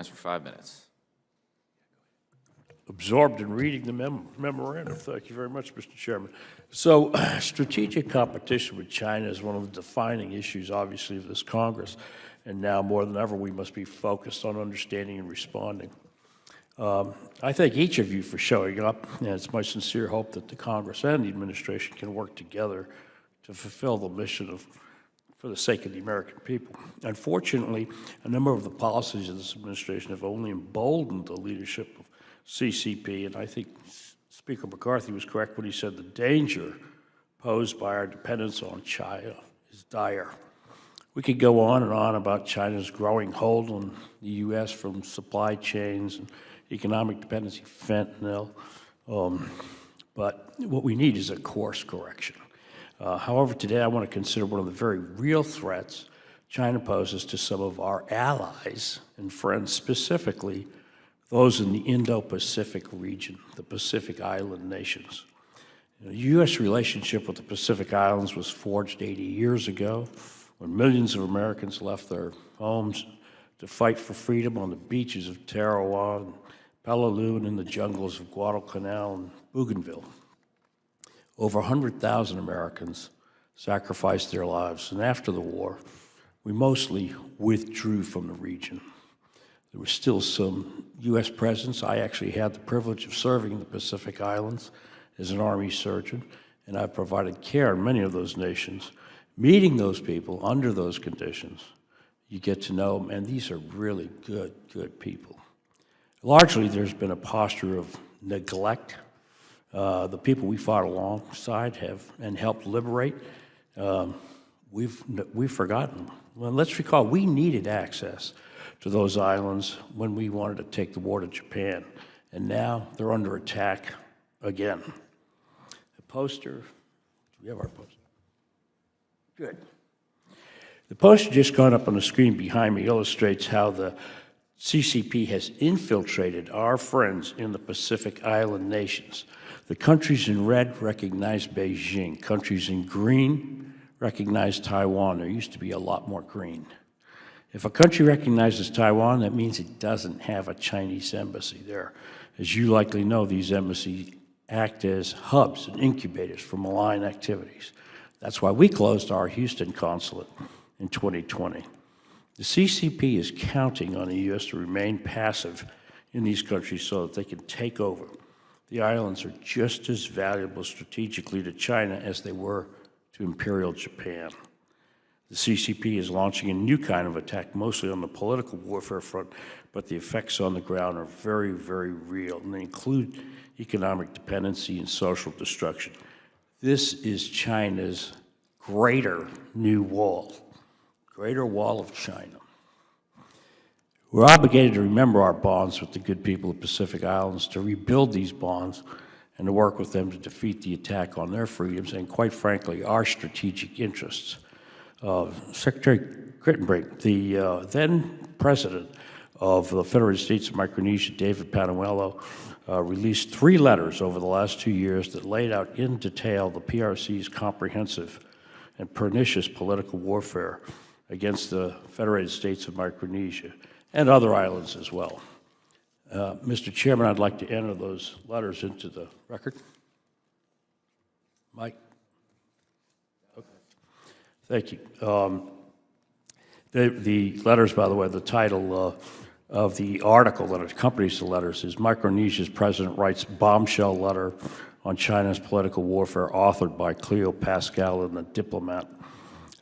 That's for 5 minutes. Absorbed in reading the memorandum. Thank you very much, Mr. Chairman. So strategic competition with China is one of the defining issues, obviously, of this Congress. And now more than ever, we must be focused on understanding and responding. I thank each of you for showing up, and it's my sincere hope that the Congress and the administration can work together to fulfill the mission for the sake of the American people. Unfortunately, a number of the policies of this administration have only emboldened the leadership of CCP, and I think Speaker McCarthy was correct when he said the danger posed by our dependence on China is dire. We could go on and on about China's growing hold on the U.S. from supply chains and economic dependency, fentanyl, but what we need is a course correction. However, today I want to consider one of the very real threats China poses to some of our allies and friends, specifically those in the Indo-Pacific region, the Pacific Island nations. The U.S. relationship with the Pacific Islands was forged 80 years ago when millions of Americans left their homes to fight for freedom on the beaches of Tarawa and Peleliu and in the jungles of Guadalcanal and Bougainville. Over 100,000 Americans sacrificed their lives, and after the war, we mostly withdrew from the region. There was still some U.S. presence. I actually had the privilege of serving in the Pacific Islands as an Army surgeon, and I've provided care in many of those nations. Meeting those people under those conditions, you get to know them, and these are really good people. Largely, there's been a posture of neglect. The people we fought alongside have and helped liberate, we've forgotten them. Well, let's recall, we needed access to those islands when we wanted to take the war to Japan, and now they're under attack again. The poster, do we have our poster? Good. The poster just gone up on the screen behind me illustrates how the CCP has infiltrated our friends in the Pacific Island nations. The countries in red recognize Beijing. Countries in green recognize Taiwan. There used to be a lot more green. If a country recognizes Taiwan, that means it doesn't have a Chinese embassy there. As you likely know, these embassies act as hubs and incubators for malign activities. That's why we closed our Houston consulate in 2020. The CCP is counting on the U.S. to remain passive in these countries so that they can take over. The islands are just as valuable strategically to China as they were to Imperial Japan. The CCP is launching a new kind of attack, mostly on the political warfare front, but the effects on the ground are very, very real, and they include economic dependency and social destruction. This is China's greater new wall, Greater Wall of China. We're obligated to remember our bonds with the good people of Pacific Islands, to rebuild these bonds, and to work with them to defeat the attack on their freedoms and, quite frankly, our strategic interests. Secretary Crittenbrink, the then president of the Federated States of Micronesia, David Panuelo, released 3 letters over the last 2 years that laid out in detail the PRC's comprehensive and pernicious political warfare against the Federated States of Micronesia and other islands as well. Mr. Chairman, I'd like to enter those letters into the record. Mike? Okay. Thank you. The letters, by the way, the title of the article that accompanies the letters is Micronesia's President Writes Bombshell Letter on China's Political Warfare, authored by Cleo Pascal and the Diplomat.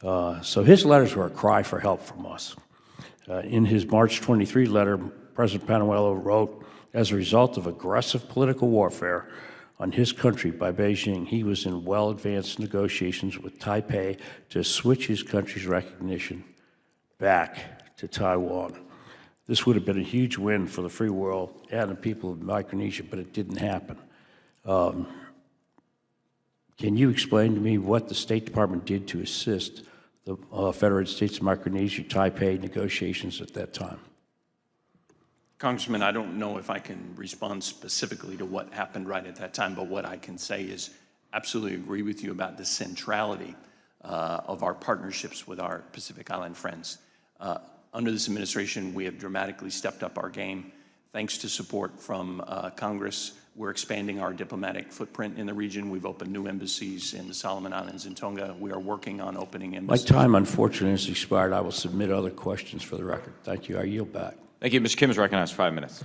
So his letters were a cry for help from us. In his March 23 letter, President Panuelo wrote, as a result of aggressive political warfare on his country by Beijing, he was in well-advanced negotiations with Taipei to switch his country's recognition back to Taiwan. This would have been a huge win for the free world and the people of Micronesia, but it didn't happen. Can you explain to me what the State Department did to assist the Federated States of Micronesia, Taipei negotiations at that time? Congressman, I don't know if I can respond specifically to what happened right at that time, but what I can say is absolutely agree with you about the centrality of our partnerships with our Pacific Island friends. Under this administration, we have dramatically stepped up our game. Thanks to support from Congress, we're expanding our diplomatic footprint in the region. We've opened new embassies in the Solomon Islands and Tonga. We are working on opening My embassies. time, unfortunately, has expired. I will submit other questions for the record. Thank you. I yield back. Thank you. Mr. Kim is recognized for 5 minutes.